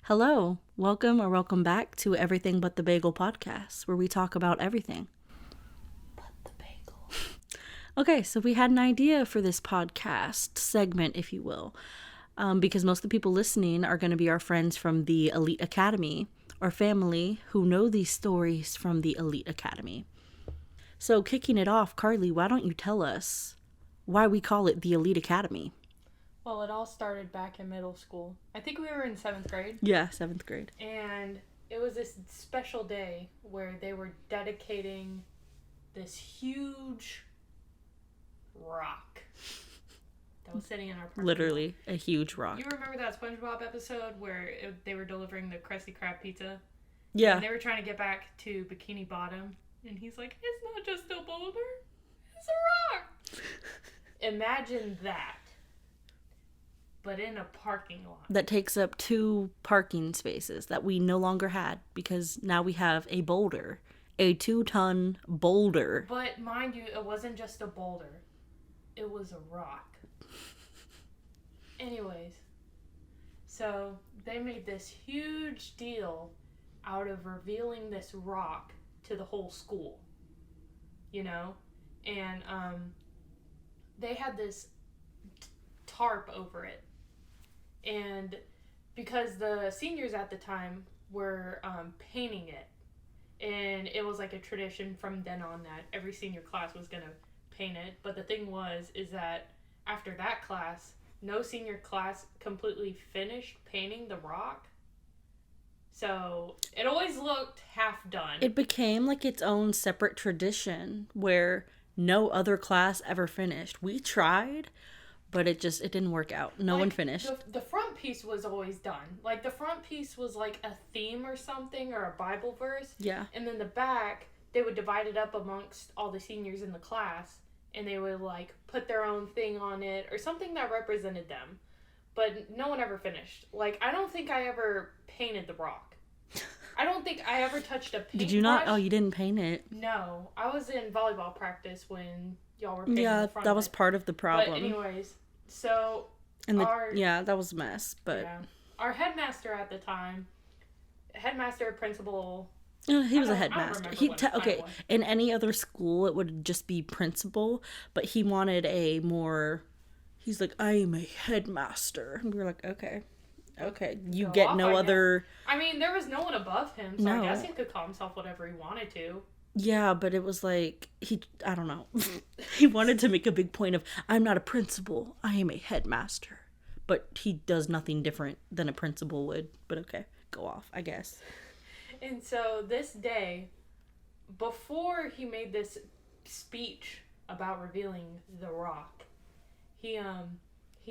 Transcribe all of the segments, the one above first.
Hello, welcome or welcome back to Everything But the Bagel podcast, where we talk about everything but the bagel. Okay, so we had an idea for this podcast segment, if you will, because most of the people listening are going to be our friends from the Elite Academy, or family who know these stories from the Elite Academy. So kicking it off, Carly, why don't you tell us why we call it the Elite Academy? Well, it all started back in middle school. I think we were in 7th grade. Yeah, 7th grade. And it was this special day where they were dedicating this huge rock that was sitting in our parking lot. Literally, a huge rock. You remember that SpongeBob episode where they were delivering the Krusty Krab pizza? Yeah. And they were trying to get back to Bikini Bottom. And he's like, it's not just a boulder, it's a rock. Imagine that. But in a parking lot. That takes up 2 parking spaces that we no longer had because now we have a boulder. A 2-ton boulder. But mind you, it wasn't just a boulder. It was a rock. Anyways, so they made this huge deal out of revealing this rock to the whole school. You know? And they had this tarp over it. And because the seniors at the time were painting it, and it was like a tradition from then on that every senior class was going to paint it. But the thing is that after that class, no senior class completely finished painting the rock. So it always looked half done. It became like its own separate tradition where no other class ever finished. We tried, but it didn't work out. No one finished. The front piece was always done. Like, the front piece was like a theme or something, or a Bible verse. Yeah. And then the back, they would divide it up amongst all the seniors in the class, and they would, like, put their own thing on it, or something that represented them. But no one ever finished. Like, I don't think I ever painted the rock. I don't think I ever touched a paintbrush. Did you not? Oh, you didn't paint it? No. I was in volleyball practice when y'all were painting the front that of was it. part of the problem. But anyways, so and that was a mess. But yeah, our headmaster at the time, principal. He was a headmaster. Okay, in any other school it would just be principal, but he wanted a more. He's like, I am a headmaster. And we were like, okay, you get no other. I mean, there was no one above him, so I guess he could call himself whatever he wanted to. Yeah, but it was like, I don't know. He wanted to make a big point of, I'm not a principal, I am a headmaster. But he does nothing different than a principal would. But okay, go off, I guess. And so this day, before he made this speech about revealing the rock, he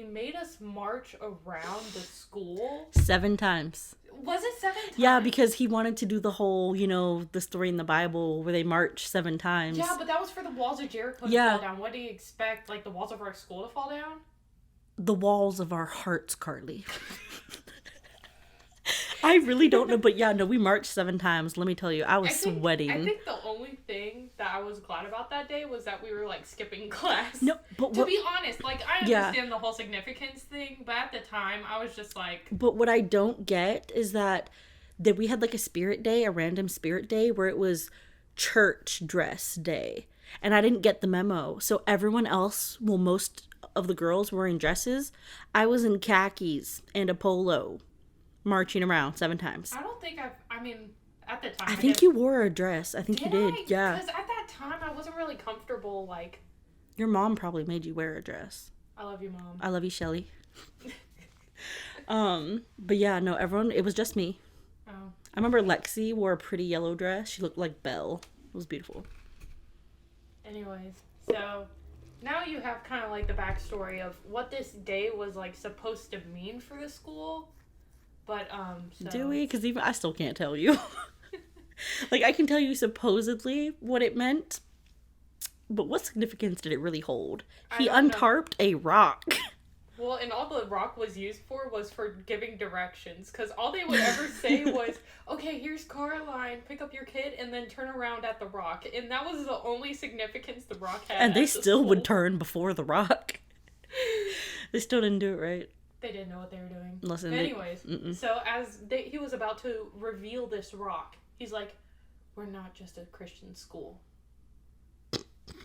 made us march around the school 7 times. Was it 7 times? Yeah, because he wanted to do the whole, the story in the Bible where they march 7 times. Yeah, but that was for the walls of Jericho to fall down. What do you expect, like, the walls of our school to fall down? The walls of our hearts, Carly. I really don't know, but yeah, no, we marched 7 times. Let me tell you, I was sweating. I think the only thing that I was glad about that day was that we were, like, skipping class. No, but to be honest, like, I understand the whole significance thing, but at the time, I was just like... But what I don't get is that we had, like, a random spirit day, where it was church dress day. And I didn't get the memo. So everyone else, most of the girls were in dresses. I was in khakis and a polo. Marching around 7 times. I don't think at the time. I think you wore a dress. I think you did. Yeah. Because at that time, I wasn't really comfortable, like... Your mom probably made you wear a dress. I love you, Mom. I love you, Shelly. But yeah, no, everyone, it was just me. Oh. I remember Lexi wore a pretty yellow dress. She looked like Belle. It was beautiful. Anyways, so... Now you have kind of, like, the backstory of what this day was, like, supposed to mean for the school... But, so... Do we? Because even I still can't tell you. Like, I can tell you supposedly what it meant, but what significance did it really hold? He untarped a rock. Well, and all the rock was used for was for giving directions, because all they would ever say was, okay, here's Caroline, pick up your kid, and then turn around at the rock. And that was the only significance the rock had. And they still would turn before the rock. They still didn't do it right. They didn't know what they were doing. Listen. Anyways, so as he was about to reveal this rock, he's like, "We're not just a Christian school.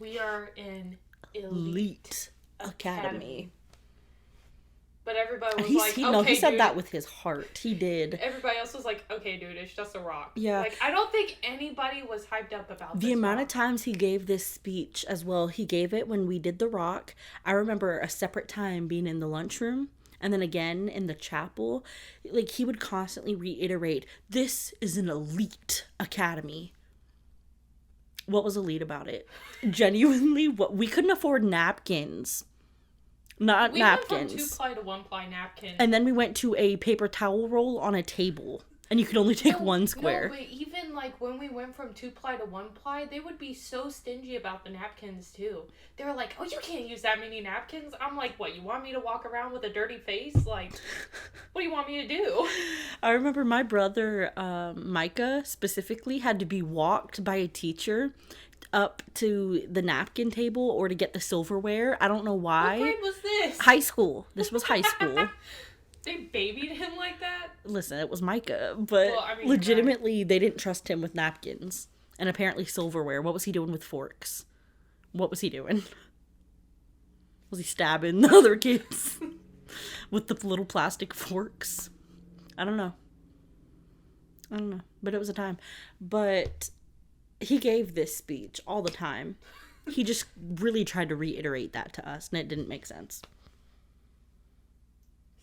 We are an elite academy." But everybody was like, okay, he said dude. that with his heart. He did. Everybody else was like, okay, dude, it's just a rock. Yeah. Like, I don't think anybody was hyped up about this The amount rock. of times he gave this speech as well, he gave it when we did the rock. I remember a separate time being in the lunchroom and then again in the chapel. Like, he would constantly reiterate, this is an elite academy. What was elite about it? Genuinely, we couldn't afford napkins. Not napkins. We went from 2-ply to 1-ply napkins. And then we went to a paper towel roll on a table. And you could only take one square. No, but even like when we went from 2-ply to 1-ply, they would be so stingy about the napkins too. They were like, "Oh, you can't use that many napkins." I'm like, "What? You want me to walk around with a dirty face? Like, what do you want me to do?" I remember my brother, Micah, specifically had to be walked by a teacher up to the napkin table or to get the silverware. I don't know why. What grade was this? High school. This was high school. They babied him like that? Listen, it was Micah, but legitimately they didn't trust him with napkins and apparently silverware. What was he doing with forks? What was he doing? Was he stabbing the other kids with the little plastic forks? I don't know. But it was a time. But he gave this speech all the time. He just really tried to reiterate that to us, and it didn't make sense.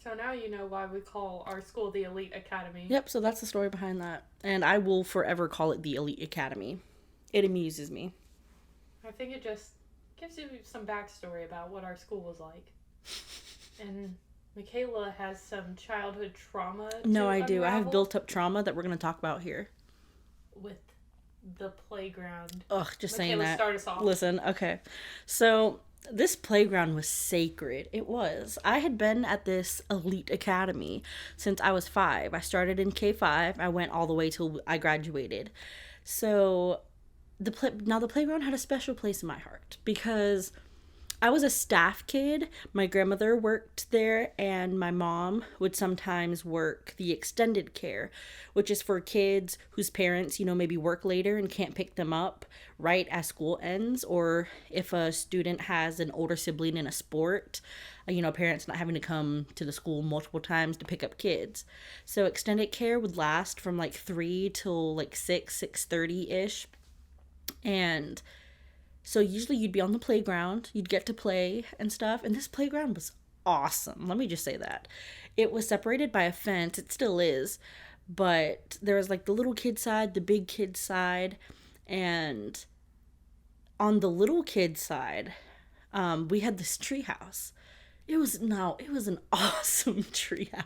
So now you know why we call our school the Elite Academy. Yep, so that's the story behind that. And I will forever call it the Elite Academy. It amuses me. I think it just gives you some backstory about what our school was like. And Michala has some childhood trauma to No, I do. I have unravel built up trauma that we're going to talk about here. with the playground. Ugh, just Michala, saying that. Start us off. Listen, okay. So this playground was sacred. It was. I had been at this elite academy since I was 5. I started in K5. I went all the way till I graduated. So the playground had a special place in my heart because I was a staff kid. My grandmother worked there, and my mom would sometimes work the extended care, which is for kids whose parents, maybe work later and can't pick them up right as school ends, or if a student has an older sibling in a sport, parents not having to come to the school multiple times to pick up kids. So extended care would last from like 3 till like 6:30-ish. And so usually you'd be on the playground, you'd get to play and stuff, and this playground was awesome. Let me just say that. It was separated by a fence, it still is, but there was like the little kid side, the big kid side, and on the little kid side, we had this treehouse. It was an awesome treehouse.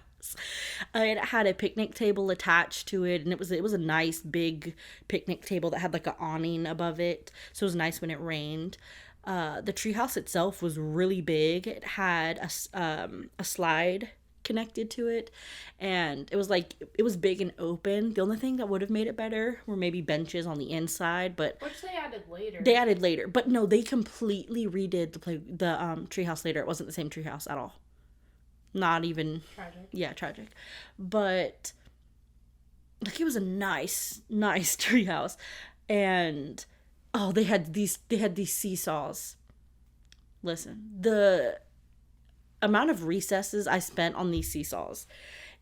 It had a picnic table attached to it, and it was a nice big picnic table that had like an awning above it, so it was nice when it rained. The treehouse itself was really big. It had a slide connected to it, and it was big and open. The only thing that would have made it better were maybe benches on the inside, but which they added later. But no, they completely redid the treehouse later. It wasn't the same treehouse at all. Not even tragic. Yeah, tragic. But like it was a nice treehouse, and they had these seesaws. Listen, the amount of recesses I spent on these seesaws.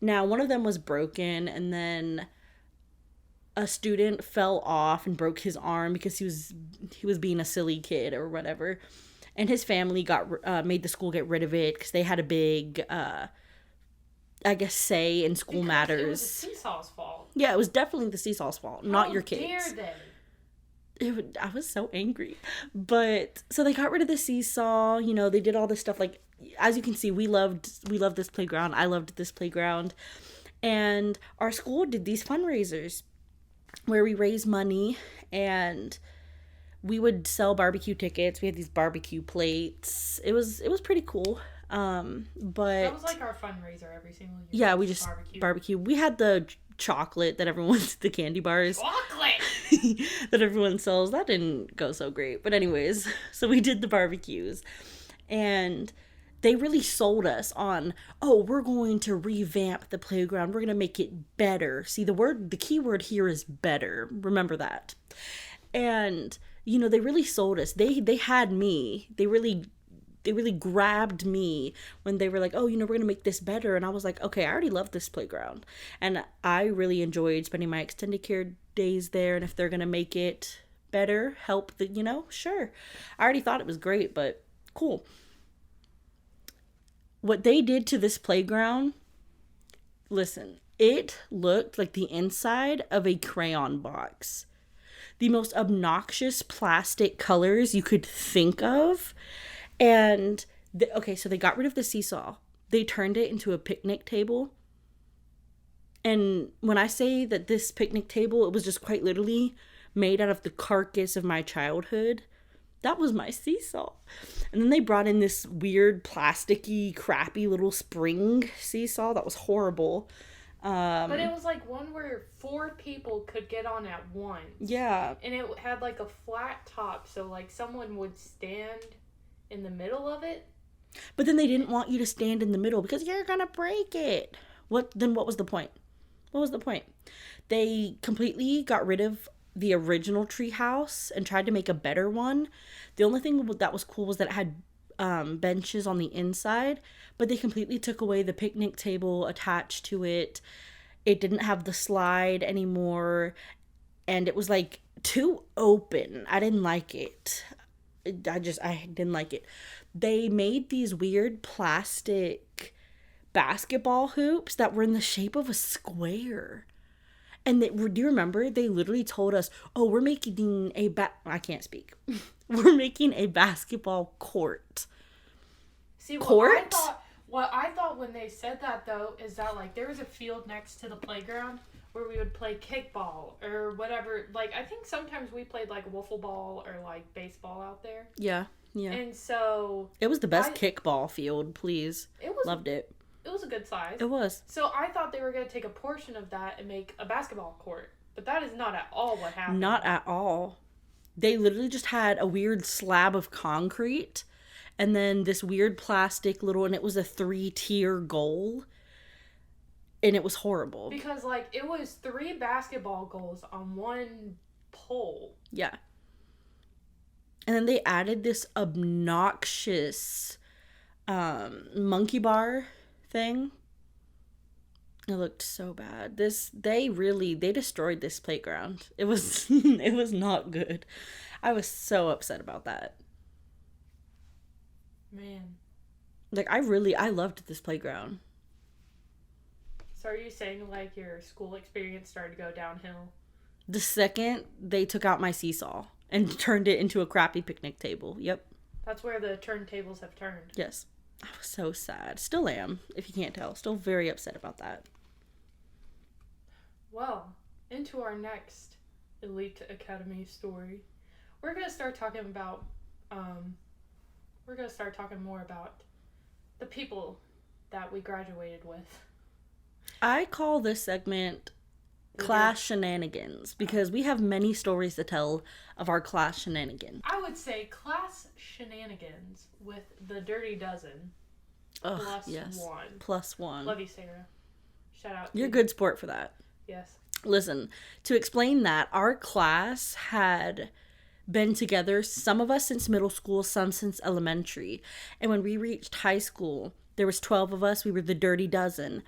Now, one of them was broken, and then a student fell off and broke his arm because he was being a silly kid or whatever. And his family made the school get rid of it because they had a big, say in school matters. It was the seesaw's fault. Yeah, it was definitely the seesaw's fault, not your kids. How dare they? I was so angry. But, so they got rid of the seesaw, they did all this stuff. Like, as you can see, we loved this playground. I loved this playground. And our school did these fundraisers where we raised money, and we would sell barbecue tickets. We had these barbecue plates. It was pretty cool. But that was like our fundraiser every single year. Yeah, we just barbecue. We had the chocolate that everyone's the candy bars. Chocolate that everyone sells. That didn't go so great. But anyways, so we did the barbecues. And they really sold us on, oh, we're going to revamp the playground. We're going to make it better. See, the key word here is better. Remember that. And, you know, they really sold us. They had me. They really grabbed me when they were like, oh, you know, we're going to make this better. And I was like, okay, I already love this playground. And I really enjoyed spending my extended care days there. And if they're going to make it better, help the, you know, sure. I already thought it was great, but cool. What they did to this playground, listen, it looked like the inside of a crayon box. The most obnoxious plastic colors you could think of. And, so they got rid of the seesaw. They turned it into a picnic table. And when I say that this picnic table, it was just quite literally made out of the carcass of my childhood. That was my seesaw. And then they brought in this weird plasticky, crappy little spring seesaw that was horrible. But it was like one where 4 people could get on at once. Yeah. And it had like a flat top, so like someone would stand in the middle of it. But then they didn't want you to stand in the middle because you're gonna break it. What was the point? What was the point? They completely got rid of the original tree house and tried to make a better one. The only thing that was cool was that it had benches on the inside, but they completely took away the picnic table attached to it. It didn't have the slide anymore, and it was like too open. I didn't like it. I didn't like it. They made these weird plastic basketball hoops that were in the shape of a square. And do you remember? They literally told us, oh, we're making I can't speak. We're making a basketball court. See, what I thought when they said that, though, is that, like, there was a field next to the playground where we would play kickball or whatever. Like, I think sometimes we played, like, wiffle ball or, like, baseball out there. Yeah. And so... It was the best kickball field, please. Loved it. It was a good size. It was. So I thought they were going to take a portion of that and make a basketball court. But that is not at all what happened. Not at all. They literally just had a weird slab of concrete and then this weird plastic and it was a 3-tier goal. And it was horrible. Because, like, it was 3 basketball goals on one pole. Yeah. And then they added this obnoxious monkey bar thing. It looked so bad. They destroyed this playground. It was it was not good. I was so upset about that. Man. Like, I loved this playground. So are you saying, like, your school experience started to go downhill? The second they took out my seesaw and turned it into a crappy picnic table. Yep. That's where the turntables have turned. Yes. I was so sad. Still am, if you can't tell. Still very upset about that. Well, into our next Elite Academy story. We're going to start talking about, more about the people that we graduated with. I call this segment class shenanigans because we have many stories to tell of our class shenanigans. I would say class shenanigans with the Dirty Dozen. Ugh, plus yes. 1. Plus 1. Love you, Sarah. Shout out. You're a good sport for that. Yes. Listen, to explain that, our class had been together, some of us since middle school, some since elementary. And when we reached high school, there was 12 of us. We were the Dirty Dozen.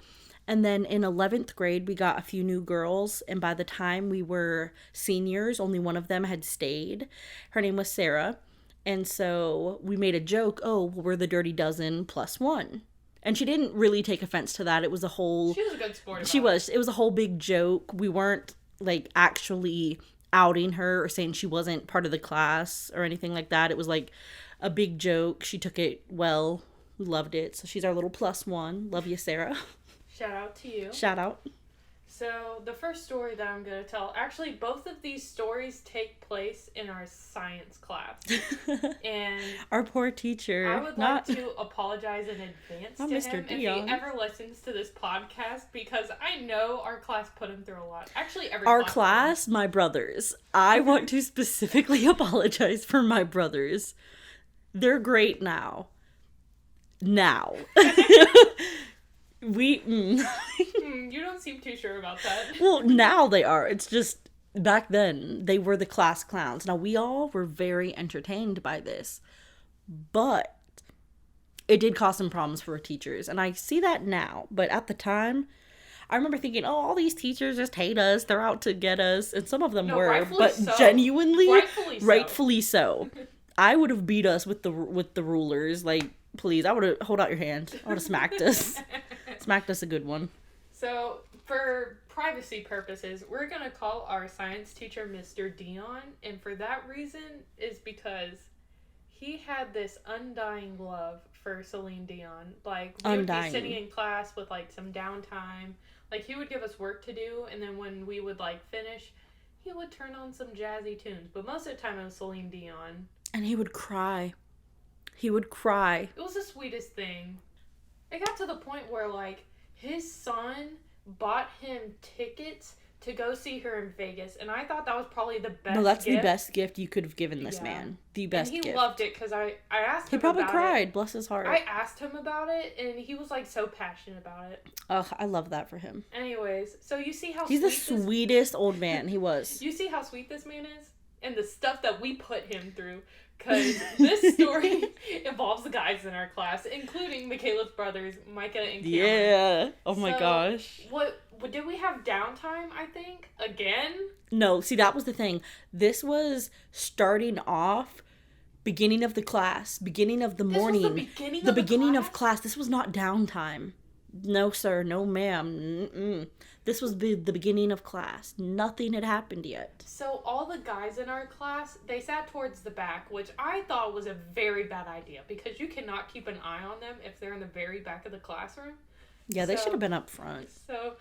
And then in 11th grade, we got a few new girls. And by the time we were seniors, only one of them had stayed. Her name was Sarah. And so we made a joke, oh, well, we're the Dirty Dozen plus 1. And she didn't really take offense to that. It was a whole... She was a good sport. She was. It was a whole big joke. We weren't, like, actually outing her or saying she wasn't part of the class or anything like that. It was, like, a big joke. She took it well. We loved it. So she's our little plus 1. Love you, Sarah. Shout out to you. Shout out. So the first story that I'm going to tell, actually both of these stories take place in our science class. And our poor teacher. I would like to apologize in advance to Mr. him Dion. if he ever listens to this podcast, because I know our class put him through a lot. Actually, our class, my brothers. I want to specifically apologize for my brothers. They're great now. now. You don't seem too sure about that. Well, now they are. It's just back then they were the class clowns. Now we all were very entertained by this, but it did cause some problems for teachers, and I see that now. But at the time, I remember thinking, "Oh, all these teachers just hate us. They're out to get us," and some of them were, but so. genuinely, rightfully so. I would have beat us with the rulers. Like, please, I would have hold out your hand. I would have smacked us. Smacked us a good one. So, for privacy purposes, we're going to call our science teacher Mr. Dion. And for that reason is because he had this undying love for Celine Dion. Like, we would be sitting in class with, like, some downtime. Like, he would give us work to do. And then when we would, like, finish, he would turn on some jazzy tunes. But most of the time it was Celine Dion. And he would cry. He would cry. It was the sweetest thing. It got to the point where, like, his son bought him tickets to go see her in Vegas. And I thought that was probably the best gift. No, that's the best gift you could have given this man. The best gift. And he loved it because I asked him about it. He probably cried. Bless his heart. I asked him about it, and he was, like, so passionate about it. Ugh, I love that for him. Anyways, so you see how He's the sweetest old man. He was. You see how sweet this man is? And the stuff that we put him through. Because this story involves the guys in our class, including Michala's brothers, Micah and Cameron. Yeah. Oh my gosh. What did we have downtime, I think? Again? No, see, that was the thing. This was starting off beginning of the class, beginning of the morning. This was the beginning of class. This was not downtime. No, sir. No, ma'am. Mm-mm. This was the beginning of class. Nothing had happened yet. So all the guys in our class, they sat towards the back, which I thought was a very bad idea because you cannot keep an eye on them if they're in the very back of the classroom. Yeah, they should have been up front. So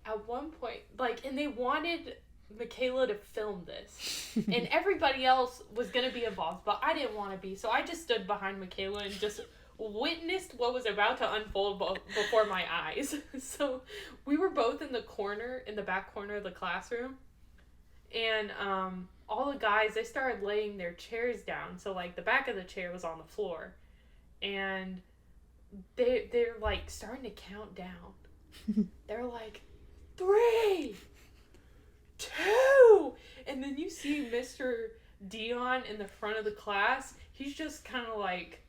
at one point, like, and they wanted Michala to film this. And everybody else was going to be involved, but I didn't want to be. So I just stood behind Michala and just witnessed what was about to unfold before my eyes. So we were both in the back corner of the classroom, and all the guys, they started laying their chairs down. So, like, the back of the chair was on the floor, and they're like starting to count down. They're like 3, 2, and then you see Mr. Dion in the front of the class. He's just kind of like,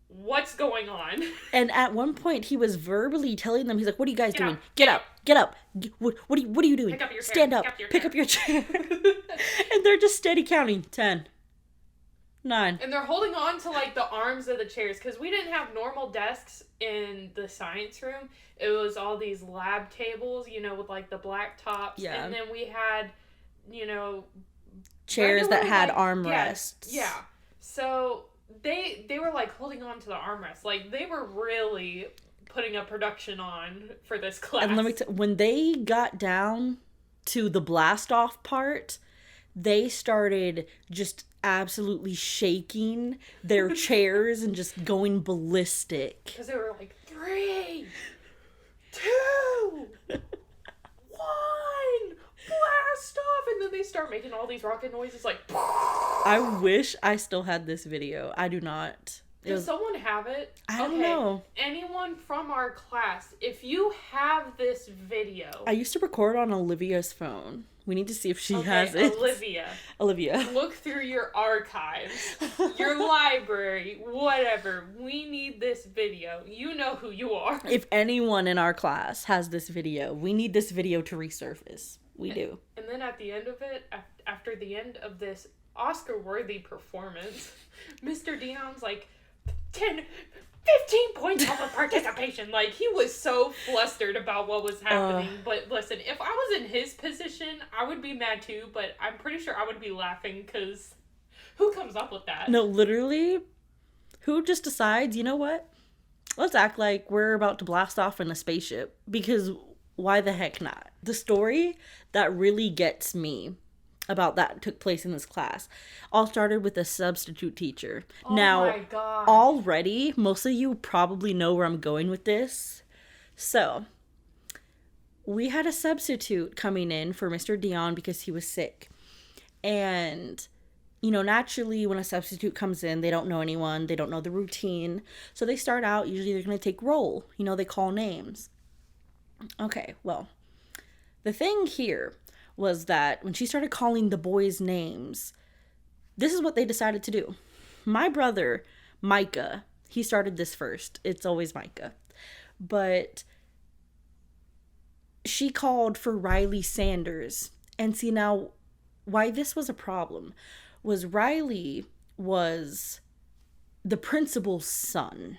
what's going on? And at one point, he was verbally telling them, he's like, what are you guys doing? Up. Get up. Get up. What are you doing? Pick up your chair. Stand up. Pick up your chair. And they're just steady counting. 10. 9. And they're holding on to, like, the arms of the chairs. Because we didn't have normal desks in the science room. It was all these lab tables, you know, with, like, the black tops. Yeah. And then we had, you know, chairs that had like, armrests. Yeah. So they were, like, holding on to the armrests. Like, they were really putting a production on for this class. And let me when they got down to the blast off part, they started just absolutely shaking their chairs and just going ballistic. Because they were like, 3, 2, 1, blast off! And then they start making all these rocket noises like... I wish I still had this video. I do not. Does someone have it? I don't know. Anyone from our class, if you have this video... I used to record on Olivia's phone. We need to see if she has it. Olivia. Look through your archives, your library, whatever. We need this video. You know who you are. If anyone in our class has this video, we need this video to resurface. We do. And then at the end of it, after the end of this Oscar-worthy performance, Mr. Dion's like, 10, 15 points off of participation. Like, he was so flustered about what was happening. But listen, if I was in his position, I would be mad too, but I'm pretty sure I would be laughing because who comes up with that? No, literally, who just decides, you know what? Let's act like we're about to blast off in a spaceship, because why the heck not? The story that really gets me about that took place in this class all started with a substitute teacher. Oh now, my God. Already, most of you probably know where I'm going with this. So, we had a substitute coming in for Mr. Dion because he was sick. And naturally when a substitute comes in, they don't know anyone, they don't know the routine. So they start out, usually they're going to take roll. They call names. Okay, well, the thing here was that when she started calling the boys names, this is what they decided to do. My brother, Micah, he started this first. It's always Micah. But she called for Riley Sanders. And see, now, why this was a problem was Riley was the principal's son.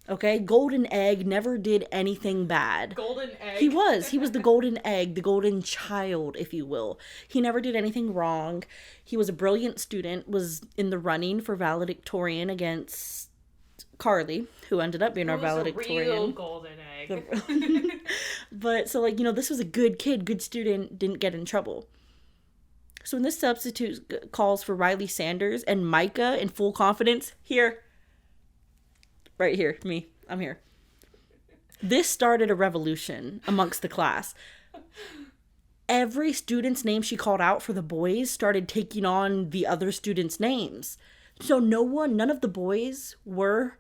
Okay? Golden egg, never did anything bad. Golden egg? He was the golden egg, the golden child, if you will. He never did anything wrong. He was a brilliant student, was in the running for valedictorian against Carly, who ended up being our valedictorian. A real golden egg. But, so, this was a good kid, good student, didn't get in trouble. So when this substitute calls for Riley Sanders and Micah in full confidence, here, right here, me, I'm here. This started a revolution amongst the class. Every student's name she called out for the boys started taking on the other students' names. So none of the boys were,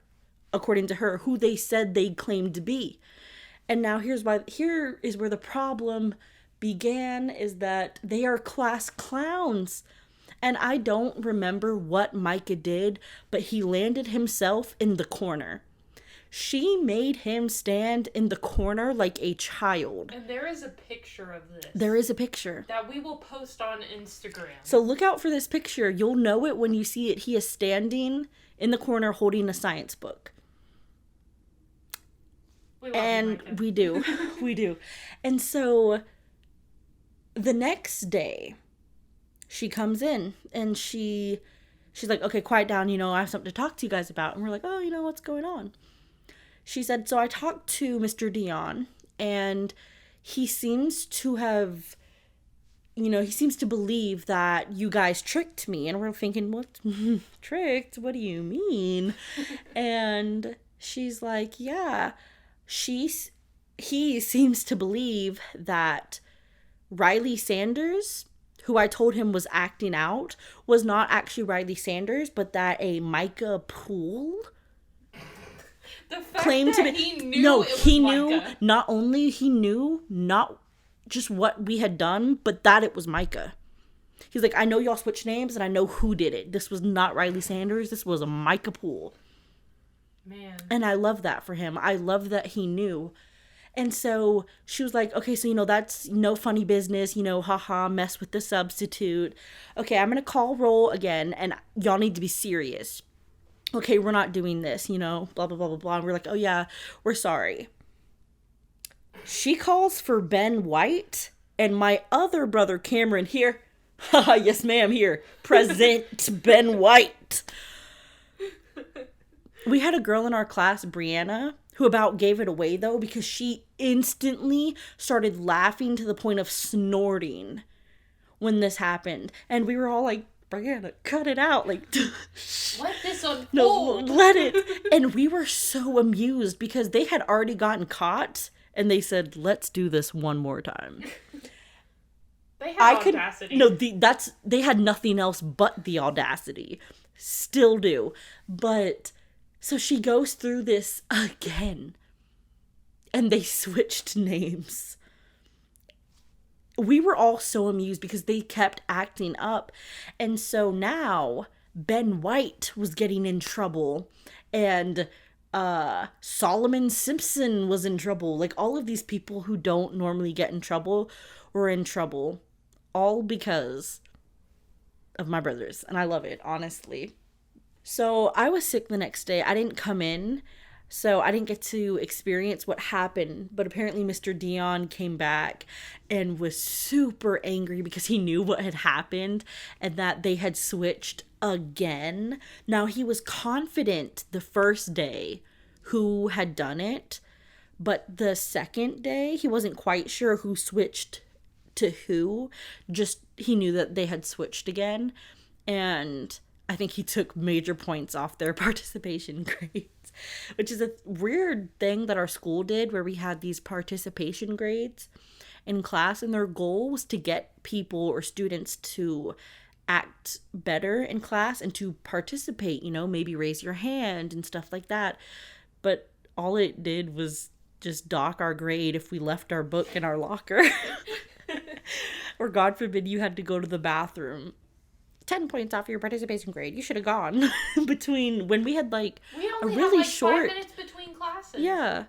according to her, who they said they claimed to be. And now here is where the problem began, is that they are class clowns. And I don't remember what Micah did, but he landed himself in the corner. She made him stand in the corner like a child. And there is a picture of this. There is a picture. That we will post on Instagram. So look out for this picture. You'll know it when you see it. He is standing in the corner holding a science book. We love you, we do. We do. And so the next day, she comes in and she's like, okay, quiet down. I have something to talk to you guys about. And we're like, oh, what's going on? She said, so I talked to Mr. Dion, and he seems to have, he seems to believe that you guys tricked me. And we're thinking, what? Tricked? What do you mean? And she's like, yeah, he seems to believe that Riley Sanders, who I told him was acting out, was not actually Riley Sanders, but that a Micah Poole the fact claimed that to be. He knew no, it was he knew. Micah. Not only he knew not just what we had done, but that it was Micah. He's like, I know y'all switched names, and I know who did it. This was not Riley Sanders. This was a Micah Poole. Man. And I love that for him. I love that he knew. And so she was like, okay, so, that's no funny business, haha, mess with the substitute. Okay, I'm going to call roll again, and y'all need to be serious. Okay, we're not doing this, blah, blah, blah, blah, blah. And we're like, oh, yeah, we're sorry. She calls for Ben White, and my other brother, Cameron, here. Haha, yes, ma'am, here. Present Ben White. We had a girl in our class, Brianna, who about gave it away, though, because she instantly started laughing to the point of snorting when this happened. And we were all like, Brianna, cut it out. Like, let this unfold. No, let it. And we were so amused because they had already gotten caught, and they said, let's do this one more time. They had audacity. They had nothing else but the audacity. Still do. But so she goes through this again, and they switched names. We were all so amused because they kept acting up. And so now Ben White was getting in trouble, and Solomon Simpson was in trouble. Like, all of these people who don't normally get in trouble were in trouble, all because of my brothers. And I love it, honestly. So I was sick the next day. I didn't come in, so I didn't get to experience what happened. But apparently Mr. Dion came back and was super angry because he knew what had happened and that they had switched again. Now, he was confident the first day who had done it, but the second day he wasn't quite sure who switched to who. Just he knew that they had switched again, and I think he took major points off their participation grades, which is a weird thing that our school did, where we had these participation grades in class, and their goal was to get people or students to act better in class and to participate, maybe raise your hand and stuff like that. But all it did was just dock our grade if we left our book in our locker. Or God forbid you had to go to the bathroom. 10 points off your participation grade. You should have gone. Between when we had like we a only really had, like, short 5 minutes between classes. Yeah.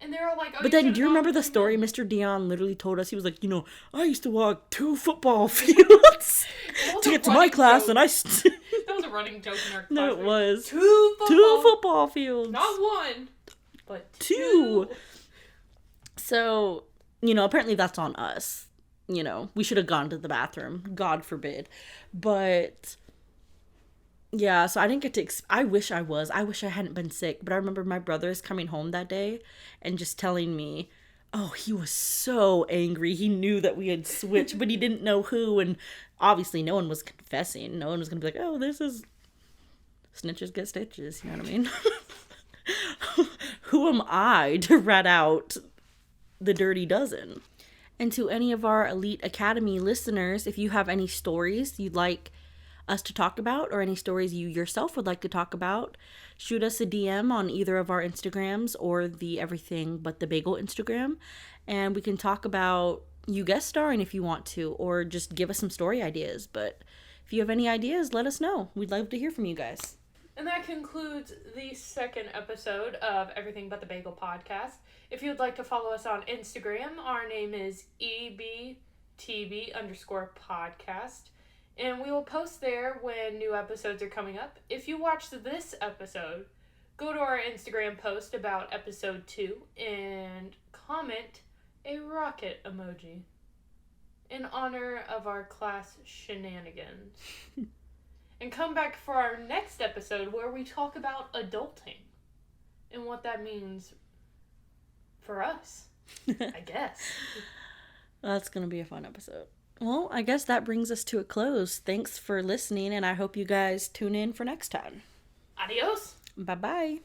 And they were like, but then, do you remember the story Mr. Dion literally told us? He was like, I used to walk 2 football fields to get to my class, and I... That was a running joke in our class. No, it was. 2 football fields. Not 1, but 2. So, apparently that's on us. We should have gone to the bathroom. God forbid. But... yeah, so I didn't get to... I wish I hadn't been sick. But I remember my brothers coming home that day and just telling me, oh, he was so angry. He knew that we had switched, but he didn't know who. And obviously no one was confessing. No one was going to be like, oh, this is... snitches get stitches. You know what I mean? Who am I to rat out the dirty dozen? And to any of our Elite Academy listeners, if you have any stories you'd like us to talk about, or any stories you yourself would like to talk about, shoot us a DM on either of our Instagrams or the Everything But the Bagel Instagram, and we can talk about you guest starring if you want to, or just give us some story ideas. But if you have any ideas, let us know. We'd love to hear from you guys. And that concludes the second episode of Everything But the Bagel podcast. If you'd like to follow us on Instagram, our name is EBTB_podcast. And we will post there when new episodes are coming up. If you watched this episode, go to our Instagram post about episode 2 and comment a rocket emoji in honor of our class shenanigans. And come back for our next episode where we talk about adulting and what that means for us, I guess. That's going to be a fun episode. Well, I guess that brings us to a close. Thanks for listening, and I hope you guys tune in for next time. Adios. Bye-bye.